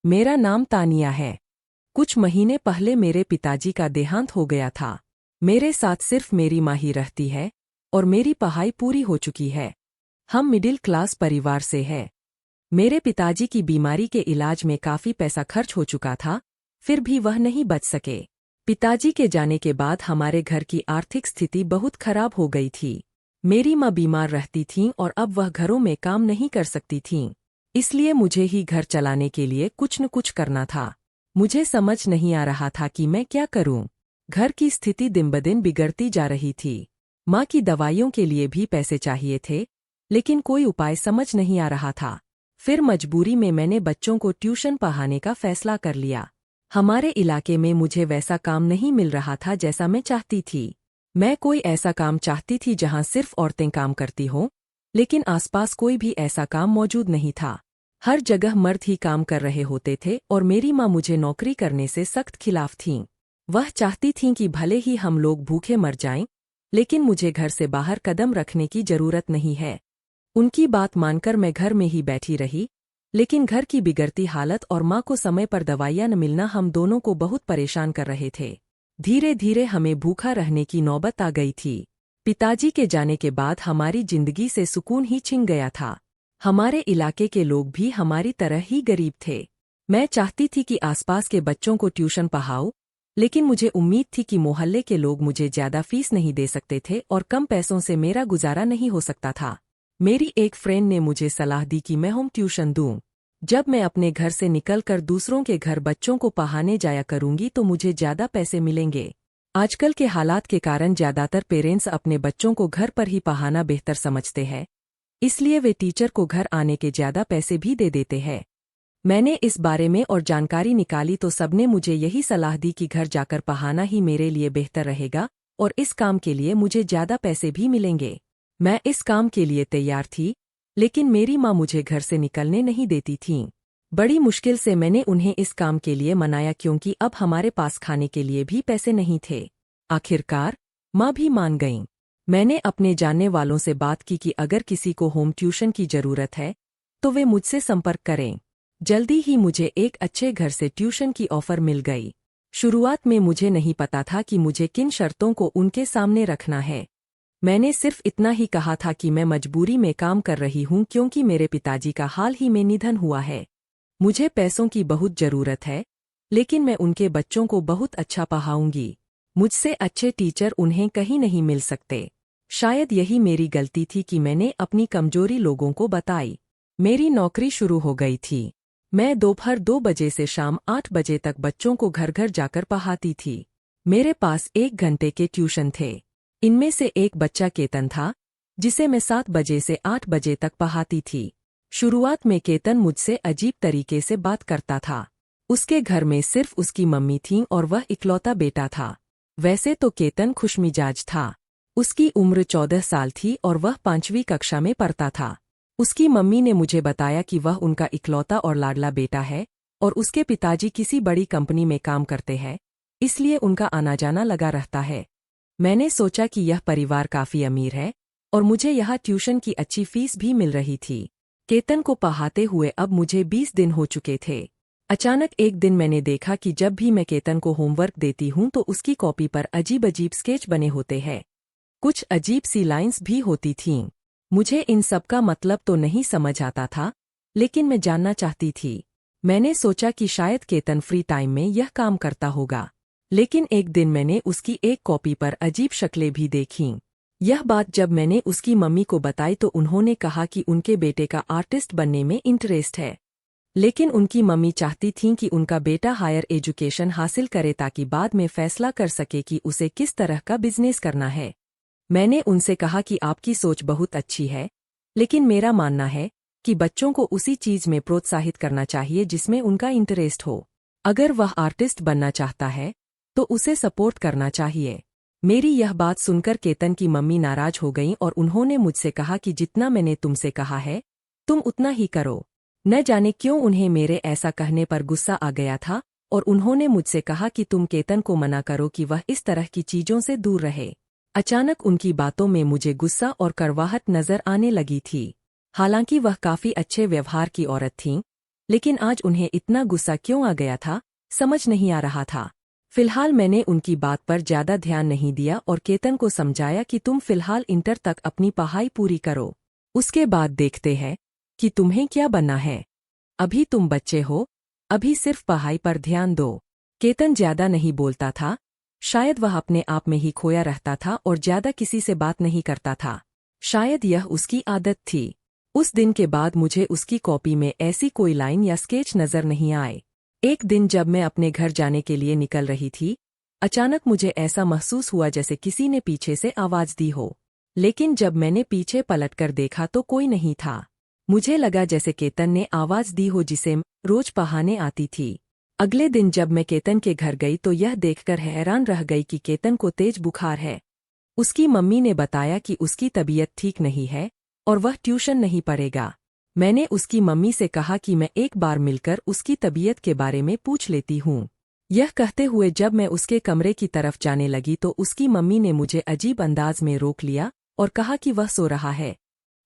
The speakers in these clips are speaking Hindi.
मेरा नाम तानिया है। कुछ महीने पहले मेरे पिताजी का देहांत हो गया था। मेरे साथ सिर्फ मेरी माँ ही रहती है और मेरी पढ़ाई पूरी हो चुकी है। हम मिडिल क्लास परिवार से हैं। मेरे पिताजी की बीमारी के इलाज में काफी पैसा खर्च हो चुका था, फिर भी वह नहीं बच सके। पिताजी के जाने के बाद हमारे घर की आर्थिक स्थिति बहुत खराब हो गई थी। मेरी माँ बीमार रहती थीं और अब वह घरों में काम नहीं कर सकती थीं। इसलिए मुझे ही घर चलाने के लिए कुछ न कुछ करना था। मुझे समझ नहीं आ रहा था कि मैं क्या करूं। घर की स्थिति दिन-ब-दिन बिगड़ती जा रही थी। माँ की दवाइयों के लिए भी पैसे चाहिए थे, लेकिन कोई उपाय समझ नहीं आ रहा था। फिर मजबूरी में मैंने बच्चों को ट्यूशन पढ़ाने का फैसला कर लिया। हमारे इलाके में मुझे वैसा काम नहीं मिल रहा था जैसा मैं चाहती थी। मैं कोई ऐसा काम चाहती थी जहां सिर्फ औरतें काम करती हों, लेकिन आसपास कोई भी ऐसा काम मौजूद नहीं था। हर जगह मर्द ही काम कर रहे होते थे और मेरी माँ मुझे नौकरी करने से सख्त खिलाफ थीं। वह चाहती थीं कि भले ही हम लोग भूखे मर जाएं, लेकिन मुझे घर से बाहर कदम रखने की जरूरत नहीं है। उनकी बात मानकर मैं घर में ही बैठी रही, लेकिन घर की बिगड़ती हालत और माँ को समय पर दवाइयाँ न मिलना हम दोनों को बहुत परेशान कर रहे थे। धीरे धीरे हमें भूखा रहने की नौबत आ गई थी। पिताजी के जाने के बाद हमारी जिंदगी से सुकून ही छिन गया था। हमारे इलाके के लोग भी हमारी तरह ही गरीब थे। मैं चाहती थी कि आसपास के बच्चों को ट्यूशन पढ़ाऊं, लेकिन मुझे उम्मीद थी कि मोहल्ले के लोग मुझे ज्यादा फीस नहीं दे सकते थे और कम पैसों से मेरा गुजारा नहीं हो सकता था। मेरी एक फ्रेंड ने मुझे सलाह दी कि मैं होम ट्यूशन दूं। जब मैं अपने घर से निकलकर दूसरों के घर बच्चों को पढ़ाने जाया करूंगी तो मुझे ज्यादा पैसे मिलेंगे। आजकल के हालात के कारण ज्यादातर पेरेंट्स अपने बच्चों को घर पर ही पढ़ाना बेहतर समझते हैं, इसलिए वे टीचर को घर आने के ज्यादा पैसे भी दे देते हैं। मैंने इस बारे में और जानकारी निकाली तो सबने मुझे यही सलाह दी कि घर जाकर पढ़ाना ही मेरे लिए बेहतर रहेगा और इस काम के लिए मुझे ज्यादा पैसे भी मिलेंगे। मैं इस काम के लिए तैयार थी, लेकिन मेरी माँ मुझे घर से निकलने नहीं देती थीं। बड़ी मुश्किल से मैंने उन्हें इस काम के लिए मनाया क्योंकि अब हमारे पास खाने के लिए भी पैसे नहीं थे। आखिरकार माँ भी मान गईं। मैंने अपने जानने वालों से बात की कि अगर किसी को होम ट्यूशन की जरूरत है तो वे मुझसे संपर्क करें। जल्दी ही मुझे एक अच्छे घर से ट्यूशन की ऑफर मिल गई। शुरुआत में मुझे नहीं पता था कि मुझे किन शर्तों को उनके सामने रखना है। मैंने सिर्फ इतना ही कहा था कि मैं मजबूरी में काम कर रही हूं क्योंकि मेरे पिताजी का हाल ही में निधन हुआ है। मुझे पैसों की बहुत जरूरत है, लेकिन मैं उनके बच्चों को बहुत अच्छा पढ़ाऊंगी। मुझसे अच्छे टीचर उन्हें कहीं नहीं मिल सकते। शायद यही मेरी गलती थी कि मैंने अपनी कमजोरी लोगों को बताई। मेरी नौकरी शुरू हो गई थी। मैं दोपहर 2 बजे से शाम 8 बजे तक बच्चों को घर घर जाकर पढ़ाती थी। मेरे पास 1 घंटे के ट्यूशन थे। इनमें से एक बच्चा केतन था, जिसे मैं 7 बजे से 8 बजे तक पढ़ाती थी। शुरुआत में केतन मुझसे अजीब तरीके से बात करता था। उसके घर में सिर्फ उसकी मम्मी थीं और वह इकलौता बेटा था। वैसे तो केतन खुशमिजाज था। उसकी उम्र 14 साल थी और वह 5वीं कक्षा में पढ़ता था। उसकी मम्मी ने मुझे बताया कि वह उनका इकलौता और लाडला बेटा है और उसके पिताजी किसी बड़ी कंपनी में काम करते हैं, इसलिए उनका आना जाना लगा रहता है। मैंने सोचा कि यह परिवार काफी अमीर है और मुझे यहाँ ट्यूशन की अच्छी फीस भी मिल रही थी। केतन को पढ़ाते हुए अब मुझे 20 दिन हो चुके थे। अचानक एक दिन मैंने देखा कि जब भी मैं केतन को होमवर्क देती हूँ तो उसकी कॉपी पर अजीब अजीब स्केच बने होते हैं। कुछ अजीब सी लाइंस भी होती थीं। मुझे इन सब का मतलब तो नहीं समझ आता था, लेकिन मैं जानना चाहती थी। मैंने सोचा कि शायद केतन फ्री टाइम में यह काम करता होगा। लेकिन एक दिन मैंने उसकी एक कॉपी पर अजीब शक्लें भी देखीं। यह बात जब मैंने उसकी मम्मी को बताई तो उन्होंने कहा कि उनके बेटे का आर्टिस्ट बनने में इंटरेस्ट है। लेकिन उनकी मम्मी चाहती थीं कि उनका बेटा हायर एजुकेशन हासिल करे ताकि बाद में फैसला कर सके कि उसे किस तरह का बिजनेस करना है। मैंने उनसे कहा कि आपकी सोच बहुत अच्छी है, लेकिन मेरा मानना है कि बच्चों को उसी चीज में प्रोत्साहित करना चाहिए जिसमें उनका इंटरेस्ट हो। अगर वह आर्टिस्ट बनना चाहता है तो उसे सपोर्ट करना चाहिए। मेरी यह बात सुनकर केतन की मम्मी नाराज हो गईं और उन्होंने मुझसे कहा कि जितना मैंने तुमसे कहा है तुम उतना ही करो। न जाने क्यों उन्हें मेरे ऐसा कहने पर गुस्सा आ गया था और उन्होंने मुझसे कहा कि तुम केतन को मना करो कि वह इस तरह की चीजों से दूर रहे। अचानक उनकी बातों में मुझे गुस्सा और कड़वाहट नजर आने लगी थी। हालांकि वह काफी अच्छे व्यवहार की औरत थीं, लेकिन आज उन्हें इतना गुस्सा क्यों आ गया था, समझ नहीं आ रहा था। फिलहाल मैंने उनकी बात पर ज्यादा ध्यान नहीं दिया और केतन को समझाया कि तुम फिलहाल इंटर तक अपनी पढ़ाई पूरी करो, उसके बाद देखते हैं कि तुम्हें क्या बनना है। अभी तुम बच्चे हो, अभी सिर्फ पढ़ाई पर ध्यान दो। केतन ज्यादा नहीं बोलता था, शायद वह अपने आप में ही खोया रहता था और ज्यादा किसी से बात नहीं करता था। शायद यह उसकी आदत थी। उस दिन के बाद मुझे उसकी कॉपी में ऐसी कोई लाइन या स्केच नजर नहीं आए। एक दिन जब मैं अपने घर जाने के लिए निकल रही थी, अचानक मुझे ऐसा महसूस हुआ जैसे किसी ने पीछे से आवाज दी हो। लेकिन जब मैंने पीछे पलटकर देखा तो कोई नहीं था। मुझे लगा जैसे केतन ने आवाज दी हो जिसे रोज पढ़ाने आती थी। अगले दिन जब मैं केतन के घर गई तो यह देखकर हैरान रह गई कि केतन को तेज बुखार है। उसकी मम्मी ने बताया कि उसकी तबीयत ठीक नहीं है और वह ट्यूशन नहीं पढ़ेगा। मैंने उसकी मम्मी से कहा कि मैं एक बार मिलकर उसकी तबीयत के बारे में पूछ लेती हूँ। यह कहते हुए जब मैं उसके कमरे की तरफ जाने लगी तो उसकी मम्मी ने मुझे अजीब अंदाज में रोक लिया और कहा कि वह सो रहा है,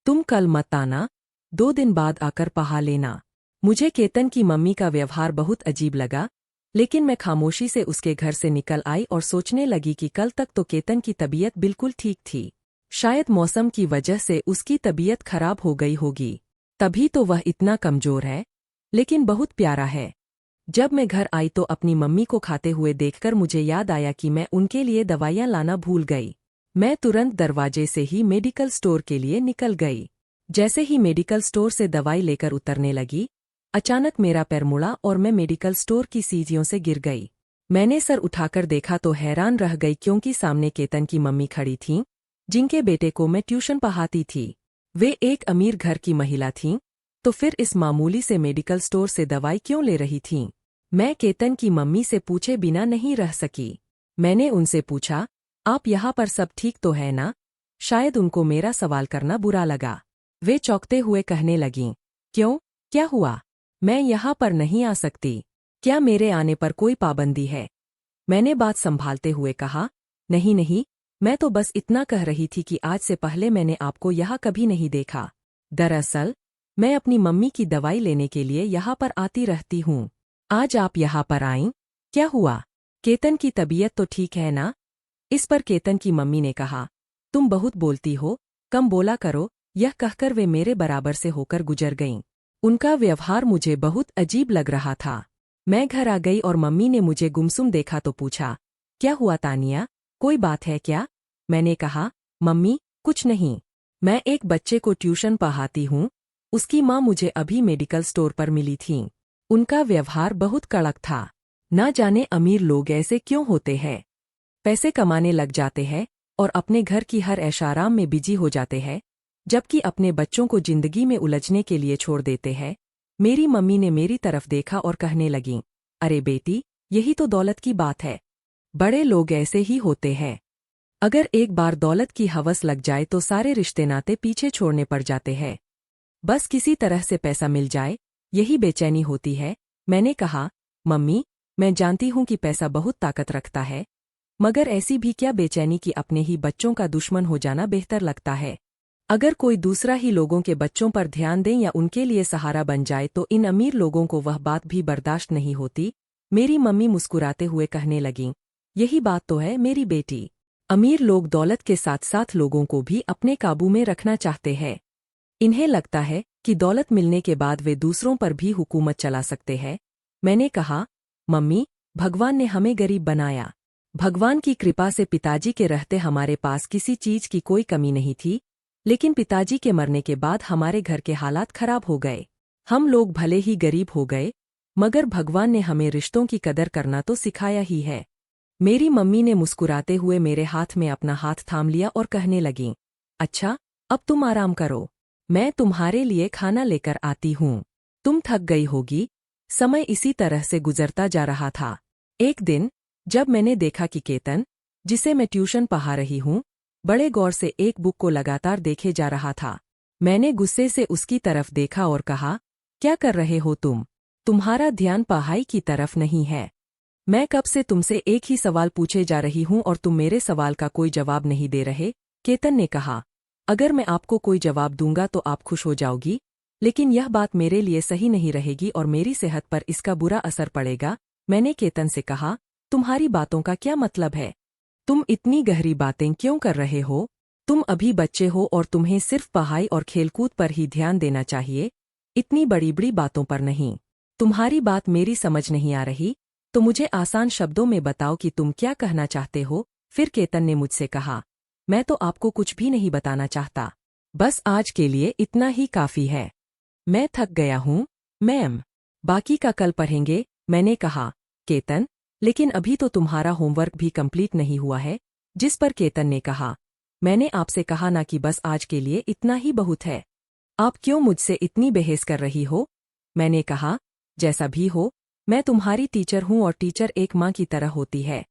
तुम कल मत आना, 2 दिन बाद आकर पढ़ा लेना। मुझे केतन की मम्मी का व्यवहार बहुत अजीब लगा, लेकिन मैं खामोशी से उसके घर से निकल आई और सोचने लगी कि कल तक तो केतन की तबीयत बिल्कुल ठीक थी। शायद मौसम की वजह से उसकी तबीयत खराब हो गई होगी, तभी तो वह इतना कमजोर है, लेकिन बहुत प्यारा है। जब मैं घर आई तो अपनी मम्मी को खाते हुए देखकर मुझे याद आया कि मैं उनके लिए दवाइयाँ लाना भूल गई। मैं तुरंत दरवाजे से ही मेडिकल स्टोर के लिए निकल गई। जैसे ही मेडिकल स्टोर से दवाई लेकर उतरने लगी, अचानक मेरा पैर मुड़ा और मैं मेडिकल स्टोर की सीढ़ियों से गिर गई। मैंने सर उठाकर देखा तो हैरान रह गई क्योंकि सामने केतन की मम्मी खड़ी थीं, जिनके बेटे को मैं ट्यूशन पढ़ाती थी। वे एक अमीर घर की महिला थीं, तो फिर इस मामूली से मेडिकल स्टोर से दवाई क्यों ले रही थीं? मैं केतन की मम्मी से पूछे बिना नहीं रह सकी। मैंने उनसे पूछा, आप यहाँ पर सब ठीक तो है ना? शायद उनको मेरा सवाल करना बुरा लगा। वे चौंकते हुए कहने लगीं, क्यों, क्या हुआ? मैं यहाँ पर नहीं आ सकती। क्या मेरे आने पर कोई पाबंदी है? मैंने बात संभालते हुए कहा, नहीं नहीं, मैं तो बस इतना कह रही थी कि आज से पहले मैंने आपको यहाँ कभी नहीं देखा। दरअसल मैं अपनी मम्मी की दवाई लेने के लिए यहाँ पर आती रहती हूँ। आज आप यहाँ पर आईं, क्या हुआ? केतन की तबीयत तो ठीक है ना? इस पर केतन की मम्मी ने कहा, तुम बहुत बोलती हो, कम बोला करो। यह कहकर वे मेरे बराबर से होकर गुजर गईं। उनका व्यवहार मुझे बहुत अजीब लग रहा था। मैं घर आ गई और मम्मी ने मुझे गुमसुम देखा तो पूछा, क्या हुआ तानिया, कोई बात है क्या? मैंने कहा, मम्मी, कुछ नहीं। मैं एक बच्चे को ट्यूशन पढ़ाती हूँ, उसकी माँ मुझे अभी मेडिकल स्टोर पर मिली थीं। उनका व्यवहार बहुत कड़क था। ना जाने अमीर लोग ऐसे क्यों होते हैं, पैसे कमाने लग जाते हैं और अपने घर की हर ऐशाराम में बिजी हो जाते हैं, जबकि अपने बच्चों को जिंदगी में उलझने के लिए छोड़ देते हैं। मेरी मम्मी ने मेरी तरफ देखा और कहने लगीं, अरे बेटी, यही तो दौलत की बात है। बड़े लोग ऐसे ही होते हैं। अगर एक बार दौलत की हवस लग जाए तो सारे रिश्ते नाते पीछे छोड़ने पड़ जाते हैं। बस किसी तरह से पैसा मिल जाए, यही बेचैनी होती है। मैंने कहा, मम्मी, मैं जानती हूँ कि पैसा बहुत ताकत रखता है, मगर ऐसी भी क्या बेचैनी कि अपने ही बच्चों का दुश्मन हो जाना बेहतर लगता है। अगर कोई दूसरा ही लोगों के बच्चों पर ध्यान दें या उनके लिए सहारा बन जाए तो इन अमीर लोगों को वह बात भी बर्दाश्त नहीं होती। मेरी मम्मी मुस्कुराते हुए कहने लगीं, यही बात तो है मेरी बेटी। अमीर लोग दौलत के साथ साथ लोगों को भी अपने काबू में रखना चाहते हैं। इन्हें लगता है कि दौलत मिलने के बाद वे दूसरों पर भी हुकूमत चला सकते हैं। मैंने कहा, मम्मी, भगवान ने हमें गरीब बनाया। भगवान की कृपा से पिताजी के रहते हमारे पास किसी चीज की कोई कमी नहीं थी, लेकिन पिताजी के मरने के बाद हमारे घर के हालात खराब हो गए। हम लोग भले ही गरीब हो गए, मगर भगवान ने हमें रिश्तों की कदर करना तो सिखाया ही है। मेरी मम्मी ने मुस्कुराते हुए मेरे हाथ में अपना हाथ थाम लिया और कहने लगीं, अच्छा, अब तुम आराम करो, मैं तुम्हारे लिए खाना लेकर आती हूँ। तुम थक गई होगी। समय इसी तरह से गुजरता जा रहा था। एक दिन जब मैंने देखा कि केतन, जिसे मैं ट्यूशन पढ़ा रही हूँ, बड़े गौर से एक बुक को लगातार देखे जा रहा था, मैंने गुस्से से उसकी तरफ देखा और कहा, क्या कर रहे हो तुम? तुम्हारा ध्यान पढ़ाई की तरफ नहीं है। मैं कब से तुमसे एक ही सवाल पूछे जा रही हूँ और तुम मेरे सवाल का कोई जवाब नहीं दे रहे। केतन ने कहा, अगर मैं आपको कोई जवाब दूंगा तो आप खुश हो जाओगी। लेकिन यह बात मेरे लिए सही नहीं रहेगी और मेरी सेहत पर इसका बुरा असर पड़ेगा। मैंने केतन से कहा, तुम्हारी बातों का क्या मतलब है? तुम इतनी गहरी बातें क्यों कर रहे हो? तुम अभी बच्चे हो और तुम्हें सिर्फ पढ़ाई और खेलकूद पर ही ध्यान देना चाहिए, इतनी बड़ी बड़ी बातों पर नहीं। तुम्हारी बात मेरी समझ नहीं आ रही, तो मुझे आसान शब्दों में बताओ कि तुम क्या कहना चाहते हो। फिर केतन ने मुझसे कहा, मैं तो आपको कुछ भी नहीं बताना चाहता, बस आज के लिए इतना ही काफी है। मैं थक गया हूँ, मैम। बाकी का कल पढ़ेंगे। मैंने कहा, केतन, लेकिन अभी तो तुम्हारा होमवर्क भी कंप्लीट नहीं हुआ है। जिस पर केतन ने कहा, मैंने आपसे कहा ना कि बस आज के लिए इतना ही बहुत है। आप क्यों मुझसे इतनी बहस कर रही हो? मैंने कहा, जैसा भी हो, मैं तुम्हारी टीचर हूँ और टीचर एक माँ की तरह होती है।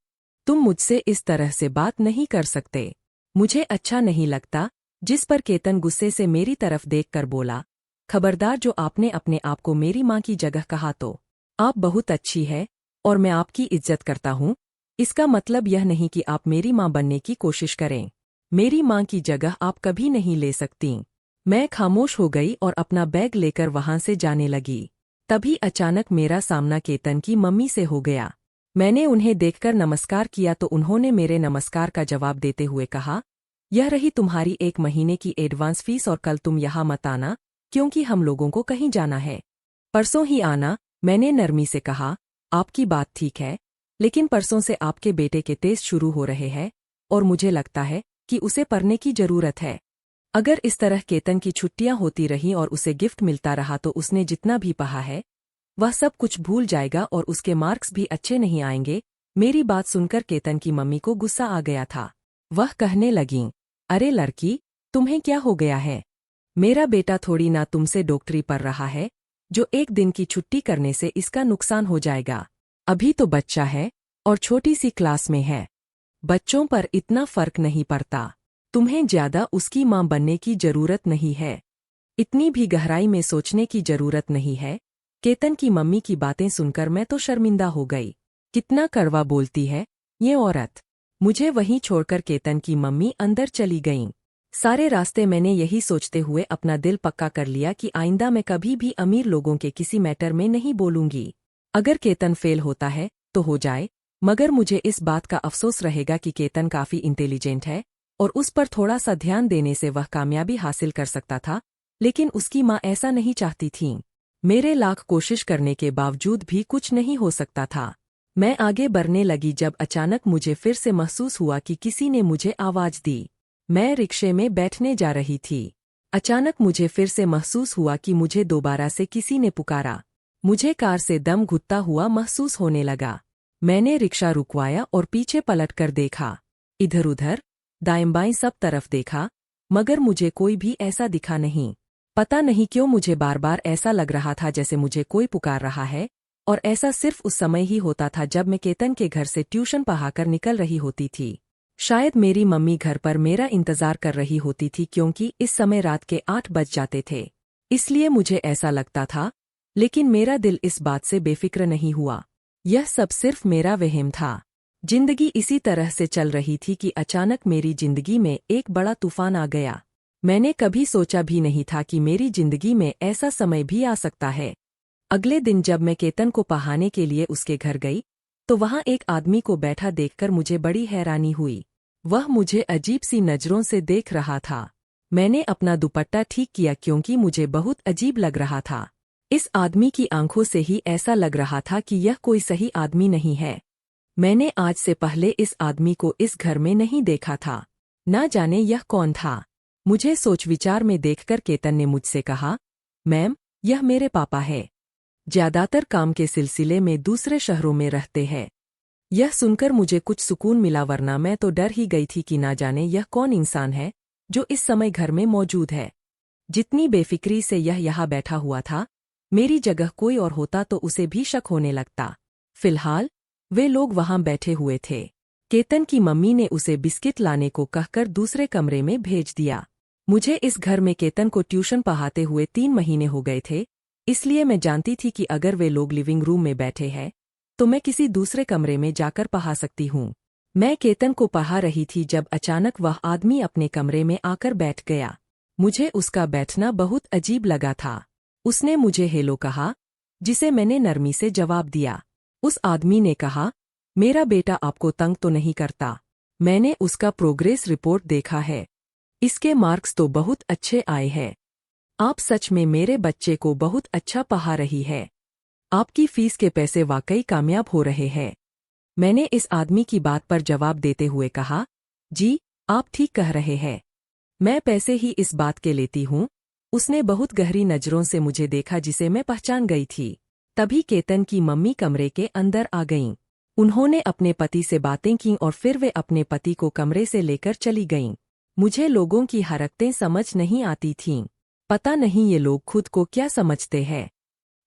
तुम मुझसे इस तरह से बात नहीं कर सकते। मुझे अच्छा नहीं लगता। जिस पर केतन गुस्से से मेरी तरफ देखकर बोला, खबरदार, जो आपने अपने आप को मेरी माँ की जगह कहा तो। आप बहुत अच्छी है और मैं आपकी इज्जत करता हूँ। इसका मतलब यह नहीं कि आप मेरी माँ बनने की कोशिश करें। मेरी माँ की जगह आप कभी नहीं ले सकती। मैं खामोश हो गई और अपना बैग लेकर वहां से जाने लगी। तभी अचानक मेरा सामना केतन की मम्मी से हो गया। मैंने उन्हें देखकर नमस्कार किया तो उन्होंने मेरे नमस्कार का जवाब देते हुए कहा, यह रही तुम्हारी 1 महीने की एडवांस फीस और कल तुम यहाँ मत आना, क्योंकि हम लोगों को कहीं जाना है। परसों ही आना। मैंने नरमी से कहा, आपकी बात ठीक है, लेकिन परसों से आपके बेटे के टेस्ट शुरू हो रहे हैं और मुझे लगता है कि उसे पढ़ने की जरूरत है। अगर इस तरह केतन की छुट्टियां होती रहीं और उसे गिफ्ट मिलता रहा तो उसने जितना भी पढ़ा है वह सब कुछ भूल जाएगा और उसके मार्क्स भी अच्छे नहीं आएंगे। मेरी बात सुनकर केतन की मम्मी को गुस्सा आ गया था। वह कहने लगीं, अरे लड़की, तुम्हें क्या हो गया है? मेरा बेटा थोड़ी ना तुमसे डॉक्टरी पढ़ रहा है, जो एक दिन की छुट्टी करने से इसका नुकसान हो जाएगा। अभी तो बच्चा है और छोटी सी क्लास में है। बच्चों पर इतना फर्क नहीं पड़ता। तुम्हें ज्यादा उसकी माँ बनने की जरूरत नहीं है। इतनी भी गहराई में सोचने की जरूरत नहीं है। केतन की मम्मी की बातें सुनकर मैं तो शर्मिंदा हो गई। कितना कड़वा बोलती है ये औरत। मुझे वहीं छोड़कर केतन की मम्मी अंदर चली गईं। सारे रास्ते मैंने यही सोचते हुए अपना दिल पक्का कर लिया कि आइंदा मैं कभी भी अमीर लोगों के किसी मैटर में नहीं बोलूंगी। अगर केतन फेल होता है तो हो जाए, मगर मुझे इस बात का अफसोस रहेगा कि केतन काफी इंटेलिजेंट है और उस पर थोड़ा सा ध्यान देने से वह कामयाबी हासिल कर सकता था, लेकिन उसकी माँ ऐसा नहीं चाहती थी। मेरे लाख कोशिश करने के बावजूद भी कुछ नहीं हो सकता था। मैं आगे बढ़ने लगी जब अचानक मुझे फिर से महसूस हुआ कि किसी ने मुझे आवाज दी। मैं रिक्शे में बैठने जा रही थी। अचानक मुझे फिर से महसूस हुआ कि मुझे दोबारा से किसी ने पुकारा। मुझे कार से दम घुटता हुआ महसूस होने लगा। मैंने रिक्शा रुकवाया और पीछे पलटकर देखा। इधर उधर दाएं बाएं सब तरफ देखा, मगर मुझे कोई भी ऐसा दिखा नहीं। पता नहीं क्यों मुझे बार बार ऐसा लग रहा था जैसे मुझे कोई पुकार रहा है, और ऐसा सिर्फ उस समय ही होता था जब मैं केतन के घर से ट्यूशन पढ़ाकर निकल रही होती थी। शायद मेरी मम्मी घर पर मेरा इंतजार कर रही होती थी, क्योंकि इस समय रात के 8 बज जाते थे, इसलिए मुझे ऐसा लगता था। लेकिन मेरा दिल इस बात से बेफिक्र नहीं हुआ। यह सब सिर्फ मेरा वहम था। जिंदगी इसी तरह से चल रही थी कि अचानक मेरी जिंदगी में एक बड़ा तूफान आ गया। मैंने कभी सोचा भी नहीं था कि मेरी जिंदगी में ऐसा समय भी आ सकता है। अगले दिन जब मैं केतन को पढ़ाने के लिए उसके घर गई, तो वहां एक आदमी को बैठा देखकर मुझे बड़ी हैरानी हुई। वह मुझे अजीब सी नजरों से देख रहा था। मैंने अपना दुपट्टा ठीक किया क्योंकि मुझे बहुत अजीब लग रहा था। इस आदमी की आंखों से ही ऐसा लग रहा था कि यह कोई सही आदमी नहीं है। मैंने आज से पहले इस आदमी को इस घर में नहीं देखा था। ना जाने यह कौन था। मुझे सोच विचार में देखकर केतन ने मुझसे कहा, मैम, यह मेरे पापा है। ज्यादातर काम के सिलसिले में दूसरे शहरों में रहते हैं। यह सुनकर मुझे कुछ सुकून मिला, वरना मैं तो डर ही गई थी कि ना जाने यह कौन इंसान है जो इस समय घर में मौजूद है। जितनी बेफिक्री से यह यहाँ बैठा हुआ था, मेरी जगह कोई और होता तो उसे भी शक होने लगता। फिलहाल वे लोग वहां बैठे हुए थे। केतन की मम्मी ने उसे बिस्किट लाने को कहकर दूसरे कमरे में भेज दिया। मुझे इस घर में केतन को ट्यूशन पढ़ाते हुए 3 महीने हो गए थे, इसलिए मैं जानती थी कि अगर वे लोग लिविंग रूम में बैठे हैं तो मैं किसी दूसरे कमरे में जाकर पढ़ा सकती हूँ। मैं केतन को पढ़ा रही थी जब अचानक वह आदमी अपने कमरे में आकर बैठ गया। मुझे उसका बैठना बहुत अजीब लगा था। उसने मुझे हेलो कहा, जिसे मैंने नरमी से जवाब दिया। उस आदमी ने कहा, मेरा बेटा आपको तंग तो नहीं करता? मैंने उसका प्रोग्रेस रिपोर्ट देखा है। इसके मार्क्स तो बहुत अच्छे आए हैं। आप सच में मेरे बच्चे को बहुत अच्छा पढ़ा रही है। आपकी फीस के पैसे वाकई कामयाब हो रहे हैं। मैंने इस आदमी की बात पर जवाब देते हुए कहा, जी, आप ठीक कह रहे हैं। मैं पैसे ही इस बात के लेती हूँ। उसने बहुत गहरी नज़रों से मुझे देखा, जिसे मैं पहचान गई थी। तभी केतन की मम्मी कमरे के अंदर आ गईं। उन्होंने अपने पति से बातें की और फिर वे अपने पति को कमरे से लेकर चली गईं। मुझे लोगों की हरकतें समझ नहीं आती थीं। पता नहीं ये लोग खुद को क्या समझते हैं।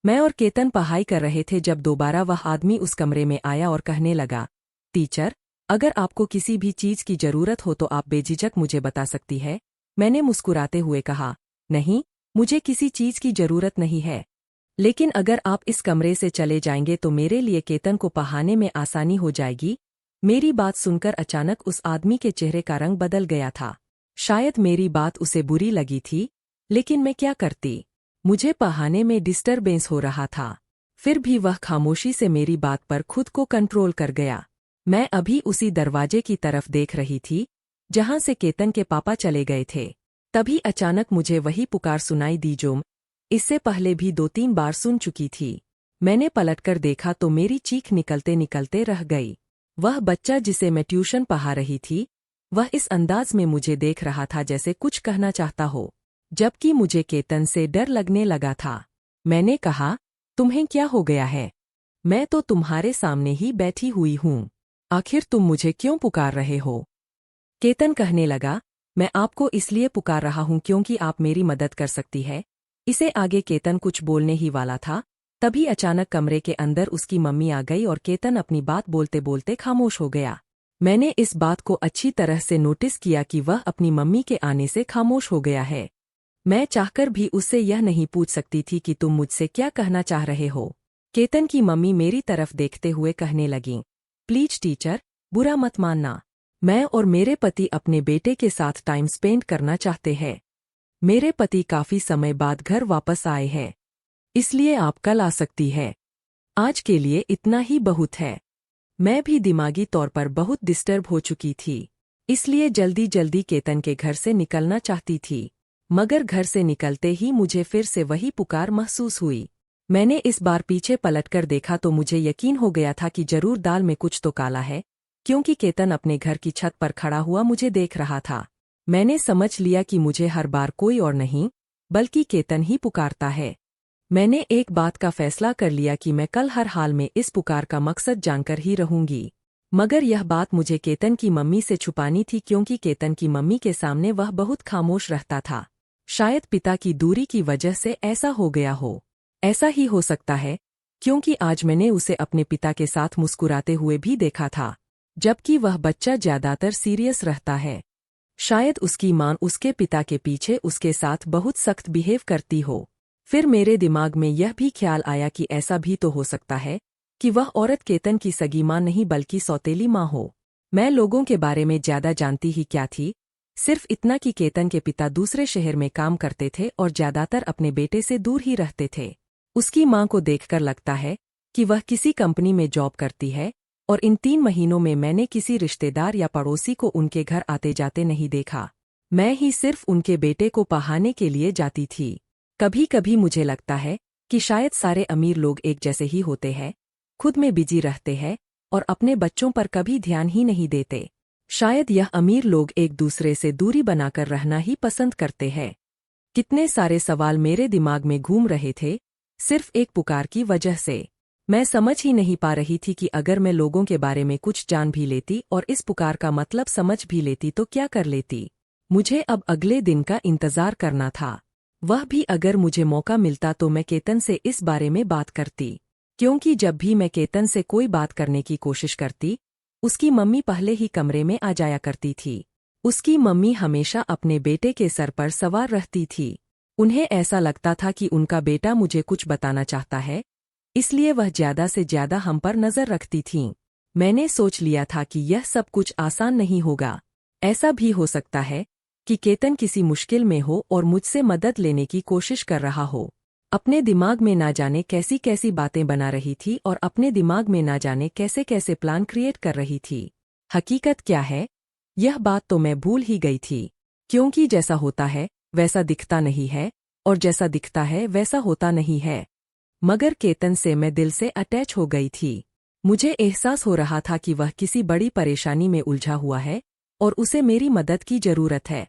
मैं और केतन पढ़ाई कर रहे थे जब दोबारा वह आदमी उस कमरे में आया और कहने लगा, टीचर, अगर आपको किसी भी चीज की जरूरत हो तो आप बेझिझक मुझे बता सकती है। मैंने मुस्कुराते हुए कहा, नहीं, मुझे किसी चीज की जरूरत नहीं है। लेकिन अगर आप इस कमरे से चले जाएंगे तो मेरे लिए केतन को पढ़ाने में आसानी हो जाएगी। मेरी बात सुनकर अचानक उस आदमी के चेहरे का रंग बदल गया था। शायद मेरी बात उसे बुरी लगी थी, लेकिन मैं क्या करती? मुझे पढ़ाने में डिस्टरबेंस हो रहा था। फिर भी वह खामोशी से मेरी बात पर खुद को कंट्रोल कर गया। मैं अभी उसी दरवाजे की तरफ देख रही थी जहां से केतन के पापा चले गए थे। तभी अचानक मुझे वही पुकार सुनाई दी जो इससे पहले भी 2-3 बार सुन चुकी थी। मैंने पलटकर देखा तो मेरी चीख निकलते निकलते रह गई। वह बच्चा जिसे मैं ट्यूशन पढ़ा रही थी, वह इस अंदाज में मुझे देख रहा था जैसे कुछ कहना चाहता हो, जबकि मुझे केतन से डर लगने लगा था। मैंने कहा, तुम्हें क्या हो गया है? मैं तो तुम्हारे सामने ही बैठी हुई हूँ। आखिर तुम मुझे क्यों पुकार रहे हो? केतन कहने लगा, मैं आपको इसलिए पुकार रहा हूँ क्योंकि आप मेरी मदद कर सकती है। इसे आगे केतन कुछ बोलने ही वाला था, तभी अचानक कमरे के अंदर उसकी मम्मी आ गई और केतन अपनी बात बोलते बोलते खामोश हो गया। मैंने इस बात को अच्छी तरह से नोटिस किया कि वह अपनी मम्मी के आने से खामोश हो गया है। मैं चाहकर भी उससे यह नहीं पूछ सकती थी कि तुम मुझसे क्या कहना चाह रहे हो। केतन की मम्मी मेरी तरफ देखते हुए कहने लगीं, प्लीज टीचर, बुरा मत मानना। मैं और मेरे पति अपने बेटे के साथ टाइम स्पेंड करना चाहते हैं। मेरे पति काफी समय बाद घर वापस आए हैं, इसलिए आप कल आ सकती है। आज के लिए इतना ही बहुत है। मैं भी दिमागी तौर पर बहुत डिस्टर्ब हो चुकी थी, इसलिए जल्दी जल्दी केतन के घर से निकलना चाहती थी। मगर घर से निकलते ही मुझे फिर से वही पुकार महसूस हुई। मैंने इस बार पीछे पलटकर देखा तो मुझे यकीन हो गया था कि जरूर दाल में कुछ तो काला है, क्योंकि केतन अपने घर की छत पर खड़ा हुआ मुझे देख रहा था। मैंने समझ लिया कि मुझे हर बार कोई और नहीं बल्कि केतन ही पुकारता है। मैंने एक बात का फैसला कर लिया कि मैं कल हर हाल में इस पुकार का मकसद जानकर ही रहूंगी। मगर यह बात मुझे केतन की मम्मी से छुपानी थी, क्योंकि केतन की मम्मी के सामने वह बहुत खामोश रहता था। शायद पिता की दूरी की वजह से ऐसा हो गया हो। ऐसा ही हो सकता है, क्योंकि आज मैंने उसे अपने पिता के साथ मुस्कुराते हुए भी देखा था, जबकि वह बच्चा ज्यादातर सीरियस रहता है। शायद उसकी मां उसके पिता के पीछे उसके साथ बहुत सख्त बिहेव करती हो। फिर मेरे दिमाग में यह भी ख्याल आया कि ऐसा भी तो हो सकता है कि वह औरत केतन की सगी मां नहीं बल्कि सौतेली मां हो। मैं लोगों के बारे में ज्यादा जानती ही क्या थी, सिर्फ इतना कि केतन के पिता दूसरे शहर में काम करते थे और ज्यादातर अपने बेटे से दूर ही रहते थे। उसकी मां को देखकर लगता है कि वह किसी कंपनी में जॉब करती है, और इन 3 महीनों में मैंने किसी रिश्तेदार या पड़ोसी को उनके घर आते जाते नहीं देखा। मैं ही सिर्फ उनके बेटे को पढ़ाने के लिए जाती थी। कभी कभी मुझे लगता है कि शायद सारे अमीर लोग एक जैसे ही होते हैं, खुद में बिजी रहते हैं और अपने बच्चों पर कभी ध्यान ही नहीं देते। शायद यह अमीर लोग एक दूसरे से दूरी बनाकर रहना ही पसंद करते हैं। कितने सारे सवाल मेरे दिमाग में घूम रहे थे, सिर्फ एक पुकार की वजह से। मैं समझ ही नहीं पा रही थी कि अगर मैं लोगों के बारे में कुछ जान भी लेती और इस पुकार का मतलब समझ भी लेती तो क्या कर लेती। मुझे अब अगले दिन का इंतजार करना था। वह भी अगर मुझे मौका मिलता तो मैं केतन से इस बारे में बात करती, क्योंकि जब भी मैं केतन से कोई बात करने की कोशिश करती, उसकी मम्मी पहले ही कमरे में आ जाया करती थी। उसकी मम्मी हमेशा अपने बेटे के सर पर सवार रहती थी। उन्हें ऐसा लगता था कि उनका बेटा मुझे कुछ बताना चाहता है, इसलिए वह ज्यादा से ज्यादा हम पर नजर रखती थीं। मैंने सोच लिया था कि यह सब कुछ आसान नहीं होगा। ऐसा भी हो सकता है कि केतन किसी मुश्किल में हो और मुझसे मदद लेने की कोशिश कर रहा हो। अपने दिमाग में ना जाने कैसी कैसी बातें बना रही थी और अपने दिमाग में ना जाने कैसे कैसे प्लान क्रिएट कर रही थी। हकीकत क्या है, यह बात तो मैं भूल ही गई थी, क्योंकि जैसा होता है वैसा दिखता नहीं है और जैसा दिखता है वैसा होता नहीं है। मगर केतन से मैं दिल से अटैच हो गई थी। मुझे एहसास हो रहा था कि वह किसी बड़ी परेशानी में उलझा हुआ है और उसे मेरी मदद की जरूरत है।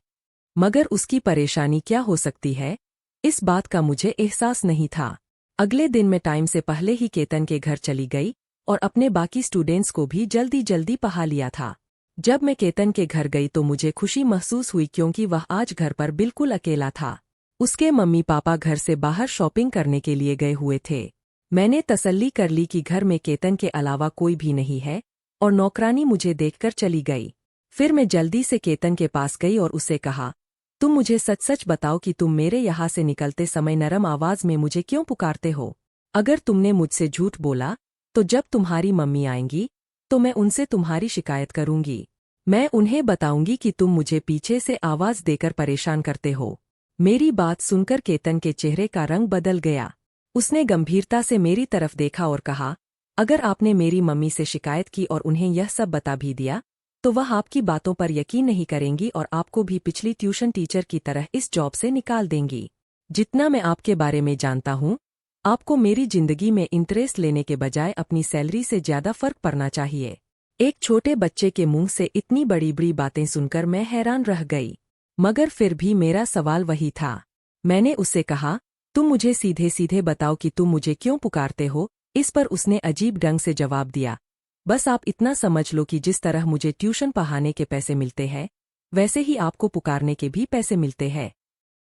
मगर उसकी परेशानी क्या हो सकती है, इस बात का मुझे एहसास नहीं था। अगले दिन मैं टाइम से पहले ही केतन के घर चली गई और अपने बाकी स्टूडेंट्स को भी जल्दी जल्दी पढ़ा लिया था। जब मैं केतन के घर गई तो मुझे खुशी महसूस हुई, क्योंकि वह आज घर पर बिल्कुल अकेला था। उसके मम्मी पापा घर से बाहर शॉपिंग करने के लिए गए हुए थे। मैंने तसल्ली कर ली कि घर में केतन के अलावा कोई भी नहीं है और नौकरानी मुझे देखकर चली गई। फिर मैं जल्दी से केतन के पास गई और उसे कहा, तुम मुझे सच सच बताओ कि तुम मेरे यहाँ से निकलते समय नरम आवाज में मुझे क्यों पुकारते हो? अगर तुमने मुझसे झूठ बोला तो जब तुम्हारी मम्मी आएंगी तो मैं उनसे तुम्हारी शिकायत करूंगी। मैं उन्हें बताऊंगी कि तुम मुझे पीछे से आवाज देकर परेशान करते हो। मेरी बात सुनकर केतन के चेहरे का रंग बदल गया। उसने गंभीरता से मेरी तरफ देखा और कहा, अगर आपने मेरी मम्मी से शिकायत की और उन्हें यह सब बता भी दिया तो वह आपकी बातों पर यकीन नहीं करेंगी और आपको भी पिछली ट्यूशन टीचर की तरह इस जॉब से निकाल देंगी। जितना मैं आपके बारे में जानता हूँ, आपको मेरी जिंदगी में इंटरेस्ट लेने के बजाय अपनी सैलरी से ज्यादा फर्क पड़ना चाहिए। एक छोटे बच्चे के मुंह से इतनी बड़ी बड़ी बातें सुनकर मैं हैरान रह गई। मगर फिर भी मेरा सवाल वही था। मैंने उससे कहा, तुम मुझे सीधे सीधे बताओ कि तुम मुझे क्यों पुकारते हो? इस पर उसने अजीब ढंग से जवाब दिया, बस आप इतना समझ लो कि जिस तरह मुझे ट्यूशन पढ़ाने के पैसे मिलते हैं वैसे ही आपको पुकारने के भी पैसे मिलते हैं।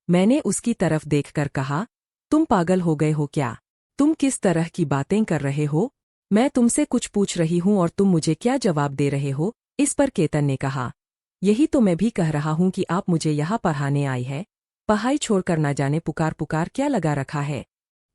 मैंने उसकी तरफ देखकर कहा, तुम पागल हो गए हो क्या? तुम किस तरह की बातें कर रहे हो? मैं तुमसे कुछ पूछ रही हूँ और तुम मुझे क्या जवाब दे रहे हो? इस पर केतन ने कहा, यही तो मैं भी कह रहा हूँ कि आप मुझे यहाँ पढ़ाने आई है, पढ़ाई छोड़कर ना जाने पुकार पुकार क्या लगा रखा है।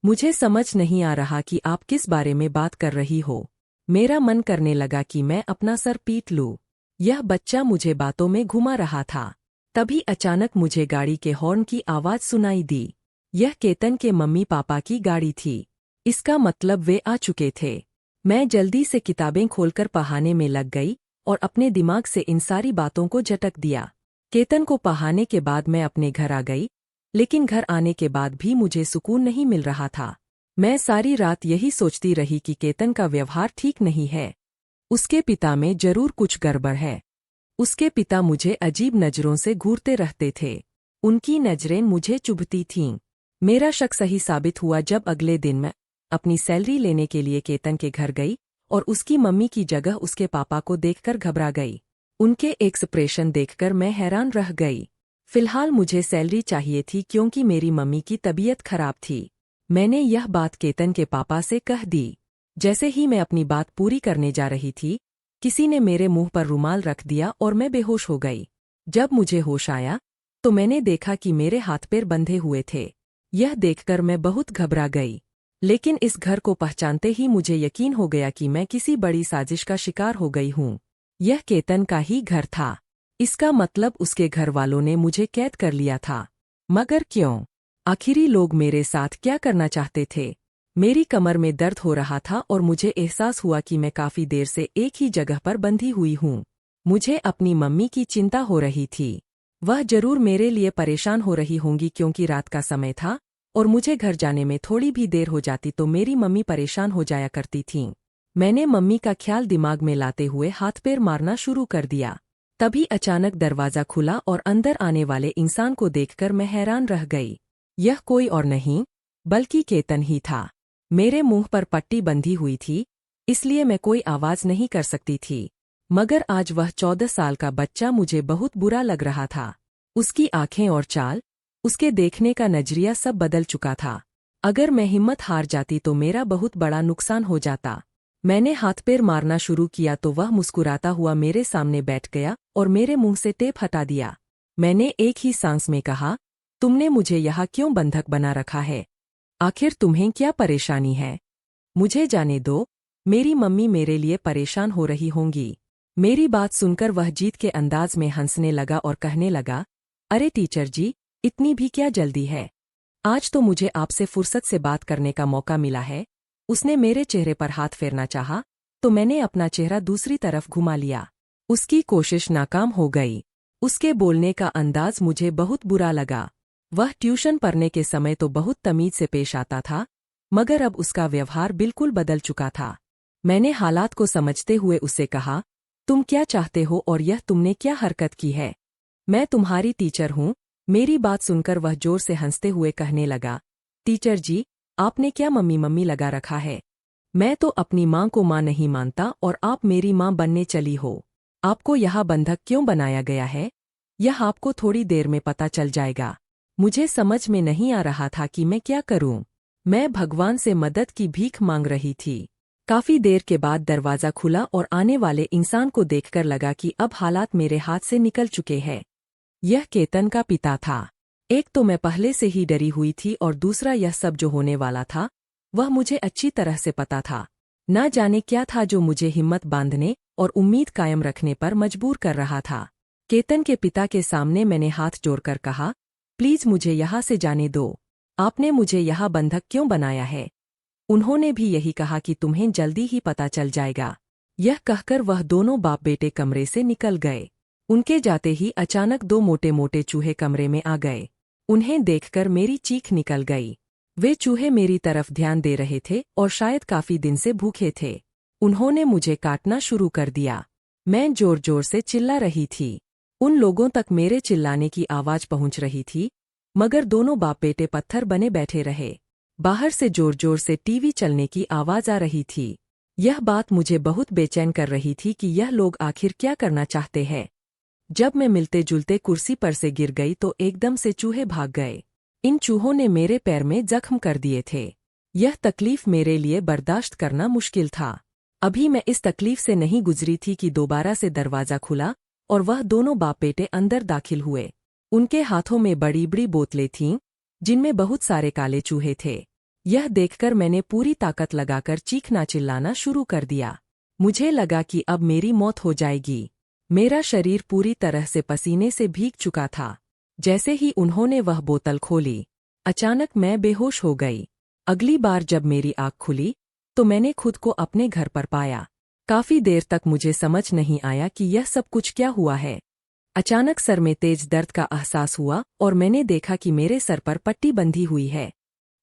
मुझे समझ नहीं आ रहा कि आप किस बारे में बात कर रही हो। मेरा मन करने लगा कि मैं अपना सर पीट लूं। यह बच्चा मुझे बातों में घुमा रहा था। तभी अचानक मुझे गाड़ी के हॉर्न की आवाज सुनाई दी। यह केतन के मम्मी पापा की गाड़ी थी। इसका मतलब वे आ चुके थे। मैं जल्दी से किताबें खोलकर पढ़ाने में लग गई और अपने दिमाग से इन सारी बातों को झटक दिया। केतन को पढ़ाने के बाद मैं अपने घर आ गई, लेकिन घर आने के बाद भी मुझे सुकून नहीं मिल रहा था। मैं सारी रात यही सोचती रही कि केतन का व्यवहार ठीक नहीं है। उसके पिता में जरूर कुछ गड़बड़ है। उसके पिता मुझे अजीब नजरों से घूरते रहते थे। उनकी नजरें मुझे चुभती थीं। मेरा शक सही साबित हुआ जब अगले दिन मैं अपनी सैलरी लेने के लिए केतन के घर गई और उसकी मम्मी की जगह उसके पापा को देखकर घबरा गई। उनके एक्सप्रेशन देखकर मैं हैरान रह गई। फिलहाल मुझे सैलरी चाहिए थी क्योंकि मेरी मम्मी की तबीयत खराब थी। मैंने यह बात केतन के पापा से कह दी। जैसे ही मैं अपनी बात पूरी करने जा रही थी, किसी ने मेरे मुंह पर रुमाल रख दिया और मैं बेहोश हो गई। जब मुझे होश आया तो मैंने देखा कि मेरे हाथ पैर बंधे हुए थे। यह देखकर मैं बहुत घबरा गई, लेकिन इस घर को पहचानते ही मुझे यकीन हो गया कि मैं किसी बड़ी साजिश का शिकार हो गई हूँ। यह केतन का ही घर था। इसका मतलब उसके घर वालों ने मुझे कैद कर लिया था। मगर क्यों? आखिरी लोग मेरे साथ क्या करना चाहते थे? मेरी कमर में दर्द हो रहा था और मुझे एहसास हुआ कि मैं काफी देर से एक ही जगह पर बंधी हुई हूँ। मुझे अपनी मम्मी की चिंता हो रही थी। वह जरूर मेरे लिए परेशान हो रही होंगी, क्योंकि रात का समय था और मुझे घर जाने में थोड़ी भी देर हो जाती तो मेरी मम्मी परेशान हो जाया करती थीं। मैंने मम्मी का ख्याल दिमाग में लाते हुए हाथ पैर मारना शुरू कर दिया। तभी अचानक दरवाजा खुला और अंदर आने वाले इंसान को देखकर मैं हैरान रह गई। यह कोई और नहीं बल्कि केतन ही था। मेरे मुंह पर पट्टी बंधी हुई थी, इसलिए मैं कोई आवाज नहीं कर सकती थी। मगर आज वह 14 साल का बच्चा मुझे बहुत बुरा लग रहा था। उसकी आंखें और चाल, उसके देखने का नजरिया सब बदल चुका था। अगर मैं हिम्मत हार जाती तो मेरा बहुत बड़ा नुकसान हो जाता। मैंने हाथ पैर मारना शुरू किया तो वह मुस्कुराता हुआ मेरे सामने बैठ गया और मेरे मुंह से टेप हटा दिया। मैंने एक ही सांस में कहा, तुमने मुझे यहाँ क्यों बंधक बना रखा है? आखिर तुम्हें क्या परेशानी है? मुझे जाने दो, मेरी मम्मी मेरे लिए परेशान हो रही होंगी। मेरी बात सुनकर वह जीत के अंदाज में हंसने लगा और कहने लगा, अरे टीचर जी, इतनी भी क्या जल्दी है? आज तो मुझे आपसे फुर्सत से बात करने का मौका मिला है। उसने मेरे चेहरे पर हाथ फेरना चाहा, तो मैंने अपना चेहरा दूसरी तरफ घुमा लिया। उसकी कोशिश नाकाम हो गई। उसके बोलने का अंदाज मुझे बहुत बुरा लगा। वह ट्यूशन पढ़ने के समय तो बहुत तमीज से पेश आता था, मगर अब उसका व्यवहार बिल्कुल बदल चुका था। मैंने हालात को समझते हुए उससे कहा, तुम क्या चाहते हो और यह तुमने क्या हरकत की है? मैं तुम्हारी टीचर हूँ। मेरी बात सुनकर वह जोर से हंसते हुए कहने लगा, टीचर जी, आपने क्या मम्मी मम्मी लगा रखा है? मैं तो अपनी माँ को माँ नहीं मानता और आप मेरी माँ बनने चली हो। आपको यहाँ बंधक क्यों बनाया गया है? यह आपको थोड़ी देर में पता चल जाएगा। मुझे समझ में नहीं आ रहा था कि मैं क्या करूं। मैं भगवान से मदद की भीख मांग रही थी। काफी देर के बाद दरवाजा खुला और आने वाले इंसान को देखकर लगा कि अब हालात मेरे हाथ से निकल चुके हैं। यह केतन का पिता था। एक तो मैं पहले से ही डरी हुई थी और दूसरा यह सब जो होने वाला था वह मुझे अच्छी तरह से पता था। ना जाने क्या था जो मुझे हिम्मत बांधने और उम्मीद कायम रखने पर मजबूर कर रहा था। केतन के पिता के सामने मैंने हाथ जोड़कर कहा, प्लीज मुझे यहाँ से जाने दो। आपने मुझे यहाँ बंधक क्यों बनाया है? उन्होंने भी यही कहा कि तुम्हें जल्दी ही पता चल जाएगा। यह कहकर वह दोनों बाप बेटे कमरे से निकल गए। उनके जाते ही अचानक दो मोटे मोटे चूहे कमरे में आ गए। उन्हें देखकर मेरी चीख निकल गई। वे चूहे मेरी तरफ ध्यान दे रहे थे और शायद काफी दिन से भूखे थे। उन्होंने मुझे काटना शुरू कर दिया। मैं जोर जोर से चिल्ला रही थी। उन लोगों तक मेरे चिल्लाने की आवाज पहुंच रही थी, मगर दोनों बाप बेटे पत्थर बने बैठे रहे। बाहर से जोर जोर से टीवी चलने की आवाज आ रही थी। यह बात मुझे बहुत बेचैन कर रही थी कि यह लोग आखिर क्या करना चाहते हैं। जब मैं मिलते जुलते कुर्सी पर से गिर गई तो एकदम से चूहे भाग गए। इन चूहों ने मेरे पैर में जख्म कर दिए थे। यह तकलीफ मेरे लिए बर्दाश्त करना मुश्किल था। अभी मैं इस तकलीफ से नहीं गुजरी थी कि दोबारा से दरवाजा खुला और वह दोनों बाप बेटे अंदर दाखिल हुए। उनके हाथों में बड़ी बड़ी बोतलें थीं, जिनमें बहुत सारे काले चूहे थे। यह देखकर मैंने पूरी ताकत लगाकर चीखना चिल्लाना शुरू कर दिया। मुझे लगा कि अब मेरी मौत हो जाएगी। मेरा शरीर पूरी तरह से पसीने से भीग चुका था। जैसे ही उन्होंने वह बोतल खोली, अचानक मैं बेहोश हो गई। अगली बार जब मेरी आँख खुली तो मैंने खुद को अपने घर पर पाया। काफी देर तक मुझे समझ नहीं आया कि यह सब कुछ क्या हुआ है। अचानक सर में तेज दर्द का एहसास हुआ और मैंने देखा कि मेरे सर पर पट्टी बंधी हुई है।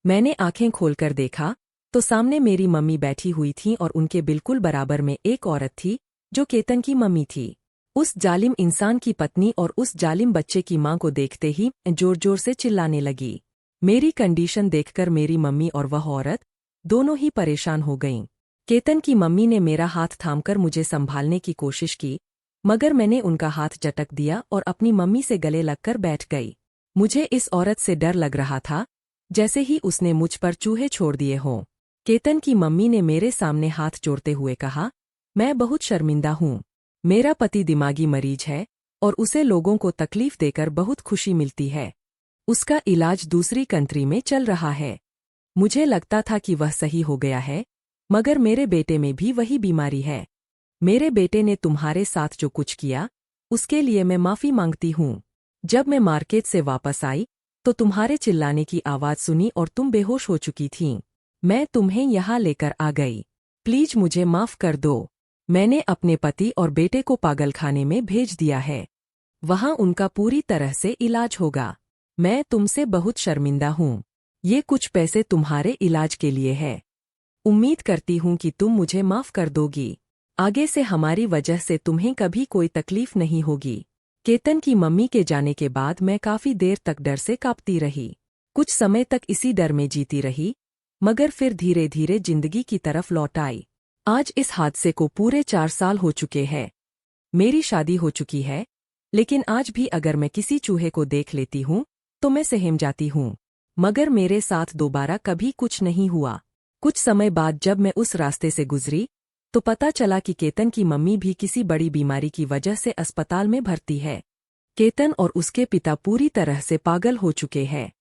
मैंने आंखें खोलकर देखा तो सामने मेरी मम्मी बैठी हुई थी और उनके बिल्कुल बराबर में एक औरत थी जो केतन की मम्मी थी। उस जालिम इंसान की पत्नी और उस जालिम बच्चे की मां को देखते ही जोर जोर से चिल्लाने लगी। मेरी कंडीशन देखकर मेरी मम्मी और वह औरत दोनों ही परेशान हो गईं। केतन की मम्मी ने मेरा हाथ थामकर मुझे संभालने की कोशिश की, मगर मैंने उनका हाथ झटक दिया और अपनी मम्मी से गले लगकर बैठ गई। मुझे इस औरत से डर लग रहा था, जैसे ही उसने मुझ पर चूहे छोड़ दिए हों। केतन की मम्मी ने मेरे सामने हाथ जोड़ते हुए कहा, मैं बहुत शर्मिंदा हूँ। मेरा पति दिमागी मरीज है और उसे लोगों को तकलीफ देकर बहुत खुशी मिलती है। उसका इलाज दूसरी कंट्री में चल रहा है। मुझे लगता था कि वह सही हो गया है, मगर मेरे बेटे में भी वही बीमारी है। मेरे बेटे ने तुम्हारे साथ जो कुछ किया, उसके लिए मैं माफी मांगती हूँ। जब मैं मार्केट से वापस आई तो तुम्हारे चिल्लाने की आवाज सुनी और तुम बेहोश हो चुकी थीं। मैं तुम्हें यहाँ लेकर आ गई। प्लीज मुझे माफ कर दो। मैंने अपने पति और बेटे को पागलखाने में भेज दिया है। वहाँ उनका पूरी तरह से इलाज होगा। मैं तुमसे बहुत शर्मिंदा हूँ। ये कुछ पैसे तुम्हारे इलाज के लिए है। उम्मीद करती हूँ कि तुम मुझे माफ कर दोगी। आगे से हमारी वजह से तुम्हें कभी कोई तकलीफ नहीं होगी। केतन की मम्मी के जाने के बाद मैं काफी देर तक डर से कांपती रही। कुछ समय तक इसी डर में जीती रही, मगर फिर धीरे धीरे जिंदगी की तरफ लौट आई। आज इस हादसे को पूरे 4 साल हो चुके हैं। मेरी शादी हो चुकी है, लेकिन आज भी अगर मैं किसी चूहे को देख लेती हूँ तो मैं सहम जाती हूँ। मगर मेरे साथ दोबारा कभी कुछ नहीं हुआ। कुछ समय बाद जब मैं उस रास्ते से गुजरी तो पता चला कि केतन की मम्मी भी किसी बड़ी बीमारी की वजह से अस्पताल में भर्ती है। केतन और उसके पिता पूरी तरह से पागल हो चुके हैं।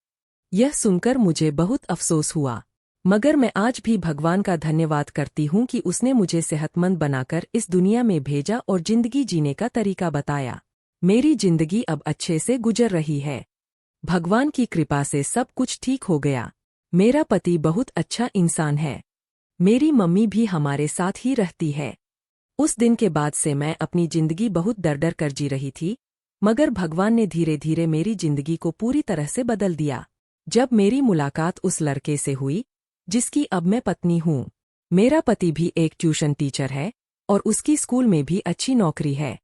यह सुनकर मुझे बहुत अफसोस हुआ, मगर मैं आज भी भगवान का धन्यवाद करती हूँ कि उसने मुझे सेहतमंद बनाकर इस दुनिया में भेजा और जिंदगी जीने का तरीका बताया। मेरी जिंदगी अब अच्छे से गुजर रही है। भगवान की कृपा से सब कुछ ठीक हो गया। मेरा पति बहुत अच्छा इंसान है। मेरी मम्मी भी हमारे साथ ही रहती है। उस दिन के बाद से मैं अपनी जिंदगी बहुत डर कर जी रही थी, मगर भगवान ने धीरे धीरे मेरी जिंदगी को पूरी तरह से बदल दिया। जब मेरी मुलाकात उस लड़के से हुई जिसकी अब मैं पत्नी हूँ। मेरा पति भी एक ट्यूशन टीचर है और उसकी स्कूल में भी अच्छी नौकरी है।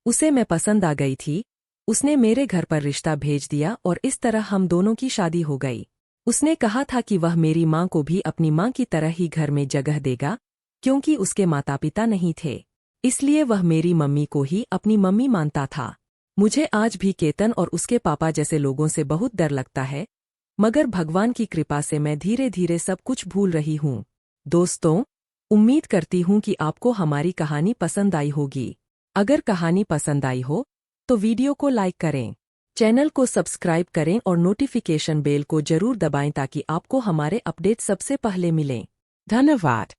उसे मैं पसंद आ गई थी। उसने मेरे घर पर रिश्ता भेज दिया और इस तरह हम दोनों की शादी हो गई। उसने कहा था कि वह मेरी माँ को भी अपनी माँ की तरह ही घर में जगह देगा, क्योंकि उसके माता पिता नहीं थे, इसलिए वह मेरी मम्मी को ही अपनी मम्मी मानता था। मुझे आज भी केतन और उसके पापा जैसे लोगों से बहुत डर लगता है, मगर भगवान की कृपा से मैं धीरे धीरे सब कुछ भूल रही हूँ। दोस्तों, उम्मीद करती हूँ कि आपको हमारी कहानी पसंद आई होगी। अगर कहानी पसंद आई हो तो वीडियो को लाइक करें, चैनल को सब्सक्राइब करें और नोटिफिकेशन बेल को जरूर दबाएं ताकि आपको हमारे अपडेट सबसे पहले मिलें। धन्यवाद।